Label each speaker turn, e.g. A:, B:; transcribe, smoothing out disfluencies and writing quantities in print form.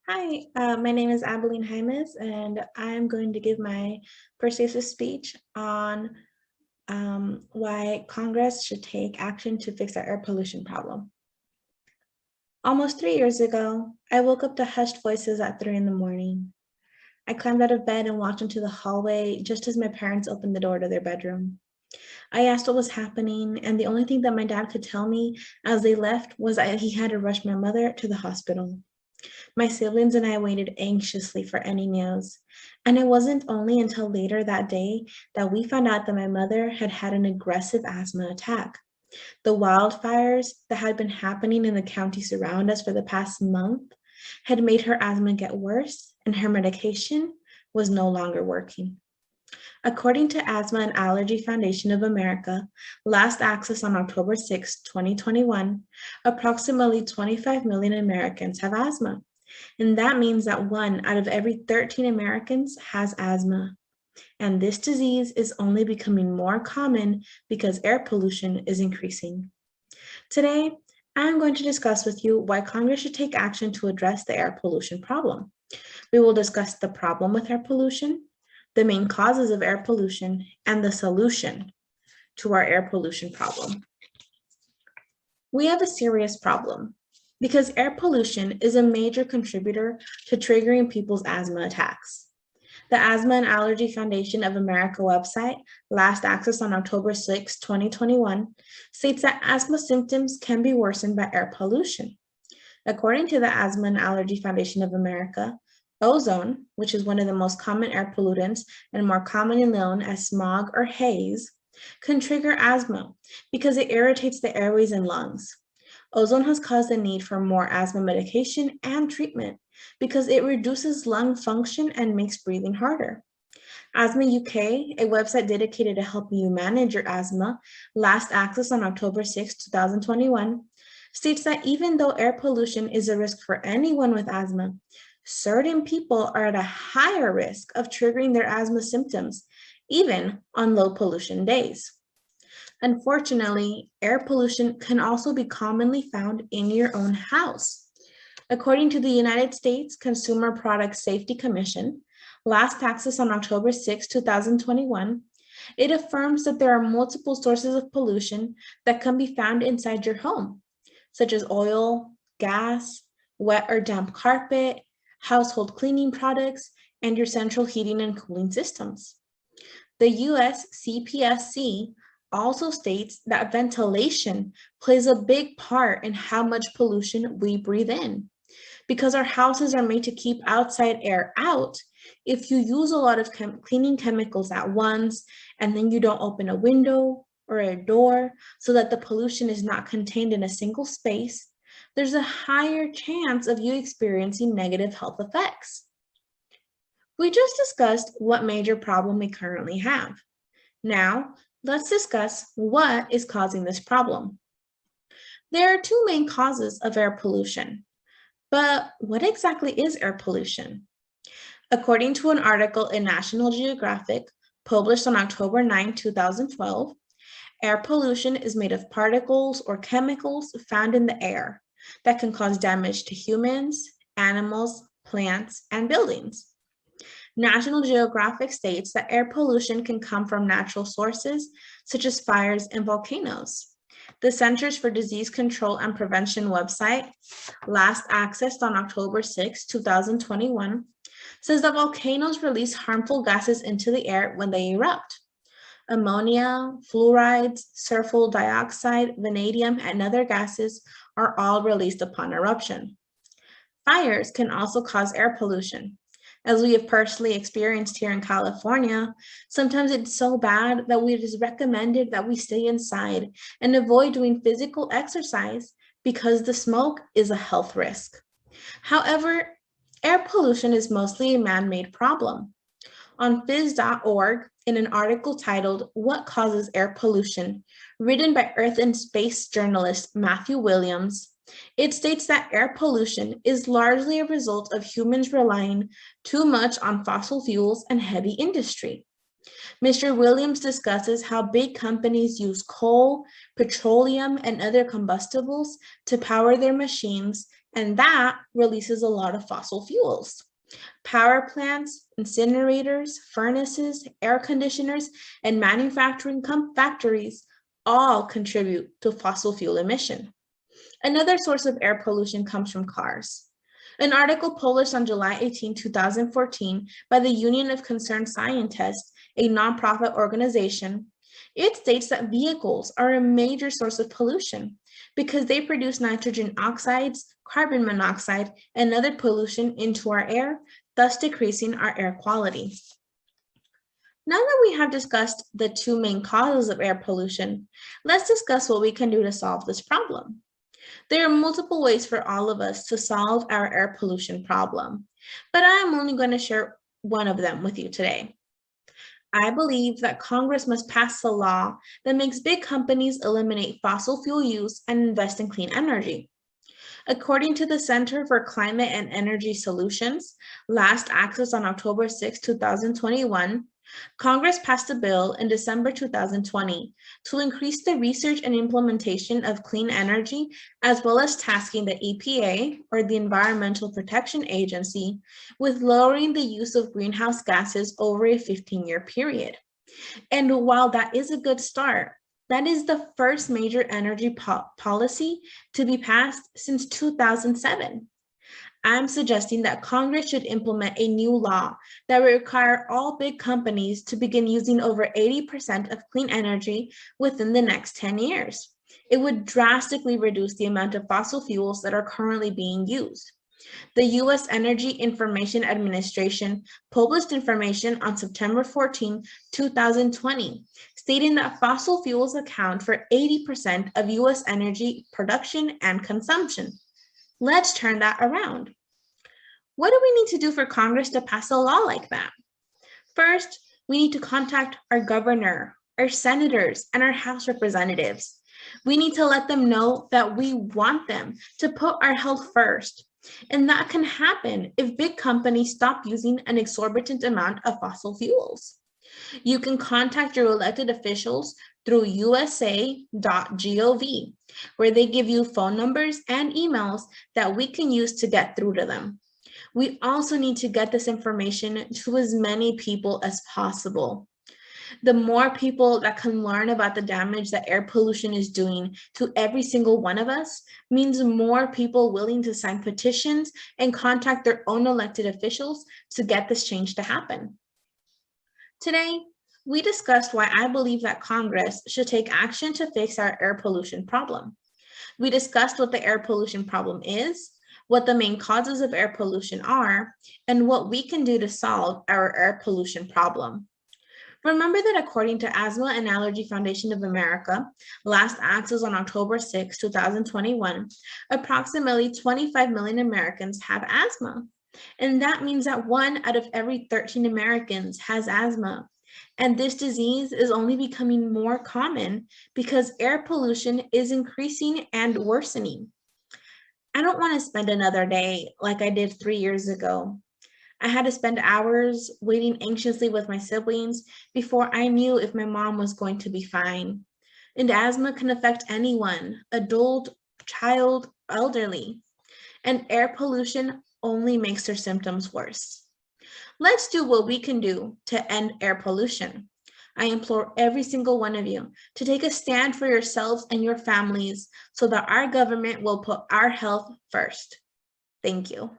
A: Hi, my name is Abilene Jaimes, and I'm going to give my persuasive speech on why Congress should take action to fix our air pollution problem. Almost 3 years ago, I woke up to hushed voices at 3 in the morning. I climbed out of bed and walked into the hallway just as my parents opened the door to their bedroom. I asked what was happening, and the only thing that my dad could tell me as they left was that he had to rush my mother to the hospital. My siblings and I waited anxiously for any news, and it wasn't only until later that day that we found out that my mother had had an aggressive asthma attack. The wildfires that had been happening in the counties around us for the past month had made her asthma get worse, and her medication was no longer working. According to Asthma and Allergy Foundation of America, last access on October 6, 2021, approximately 25 million Americans have asthma. And that means that 1 out of every 13 Americans has asthma. And this disease is only becoming more common because air pollution is increasing. Today, I'm going to discuss with you why Congress should take action to address the air pollution problem. We will discuss the problem with air pollution, the main causes of air pollution, and the solution to our air pollution problem. We have a serious problem because air pollution is a major contributor to triggering people's asthma attacks. The Asthma and Allergy Foundation of America website, last access on October 6, 2021, states that asthma symptoms can be worsened by air pollution. According to the Asthma and Allergy Foundation of America, ozone, which is one of the most common air pollutants and more commonly known as smog or haze, can trigger asthma because it irritates the airways and lungs. Ozone has caused the need for more asthma medication and treatment because it reduces lung function and makes breathing harder. Asthma UK, a website dedicated to helping you manage your asthma, last access on October 6, 2021, states that even though air pollution is a risk for anyone with asthma, certain people are at a higher risk of triggering their asthma symptoms, even on low pollution days. Unfortunately, air pollution can also be commonly found in your own house. According to the United States Consumer Product Safety Commission, last access on October 6, 2021, it affirms that there are multiple sources of pollution that can be found inside your home, such as oil, gas, wet or damp carpet, household cleaning products, and your central heating and cooling systems. The US CPSC also states that ventilation plays a big part in how much pollution we breathe in. Because our houses are made to keep outside air out, if you use a lot of cleaning chemicals at once and then you don't open a window or a door so that the pollution is not contained in a single space, there's a higher chance of you experiencing negative health effects. We just discussed what major problem we currently have. Now, let's discuss what is causing this problem. There are two main causes of air pollution, but what exactly is air pollution? According to an article in National Geographic published on October 9, 2012, air pollution is made of particles or chemicals found in the air that can cause damage to humans, animals, plants, and buildings. National Geographic states that air pollution can come from natural sources such as fires and volcanoes. The Centers for Disease Control and Prevention website, last accessed on October 6, 2021, says that volcanoes release harmful gases into the air when they erupt. Ammonia, fluorides, sulfur dioxide, vanadium, and other gases are all released upon eruption. Fires can also cause air pollution. As we have personally experienced here in California, sometimes it's so bad that it is recommended that we stay inside and avoid doing physical exercise because the smoke is a health risk. However, air pollution is mostly a man-made problem. On phys.org, in an article titled "What Causes Air Pollution?" written by Earth and Space journalist Matthew Williams, it states that air pollution is largely a result of humans relying too much on fossil fuels and heavy industry. Mr. Williams discusses how big companies use coal, petroleum, and other combustibles to power their machines and that releases a lot of fossil fuels. Power plants, incinerators, furnaces, air conditioners, and manufacturing factories all contribute to fossil fuel emission. Another source of air pollution comes from cars. An article published on July 18, 2014 by the Union of Concerned Scientists, a nonprofit organization, it states that vehicles are a major source of pollution because they produce nitrogen oxides, carbon monoxide, and other pollution into our air, thus decreasing our air quality. Now that we have discussed the two main causes of air pollution, let's discuss what we can do to solve this problem. There are multiple ways for all of us to solve our air pollution problem, but I am only going to share one of them with you today. I believe that Congress must pass a law that makes big companies eliminate fossil fuel use and invest in clean energy. According to the Center for Climate and Energy Solutions, last accessed on October 6, 2021, Congress passed a bill in December 2020 to increase the research and implementation of clean energy, as well as tasking the EPA, or the Environmental Protection Agency, with lowering the use of greenhouse gases over a 15-year period. And while that is a good start, that is the first major energy policy to be passed since 2007. I'm suggesting that Congress should implement a new law that would require all big companies to begin using over 80% of clean energy within the next 10 years. It would drastically reduce the amount of fossil fuels that are currently being used. The U.S. Energy Information Administration published information on September 14, 2020, stating that fossil fuels account for 80% of U.S. energy production and consumption. Let's turn that around. What do we need to do for Congress to pass a law like that? First, we need to contact our governor, our senators, and our House representatives. We need to let them know that we want them to put our health first. And that can happen if big companies stop using an exorbitant amount of fossil fuels. You can contact your elected officials through usa.gov, where they give you phone numbers and emails that we can use to get through to them. We also need to get this information to as many people as possible. The more people that can learn about the damage that air pollution is doing to every single one of us means more people willing to sign petitions and contact their own elected officials to get this change to happen. Today, we discussed why I believe that Congress should take action to fix our air pollution problem. We discussed what the air pollution problem is, what the main causes of air pollution are, and what we can do to solve our air pollution problem. Remember that according to Asthma and Allergy Foundation of America, last access on October 6, 2021, approximately 25 million Americans have asthma. And that means that 1 out of every 13 Americans has asthma. And this disease is only becoming more common because air pollution is increasing and worsening. I don't want to spend another day like I did 3 years ago. I had to spend hours waiting anxiously with my siblings before I knew if my mom was going to be fine. And asthma can affect anyone, adult, child, elderly. And air pollution only makes their symptoms worse. Let's do what we can do to end air pollution. I implore every single one of you to take a stand for yourselves and your families so that our government will put our health first. Thank you.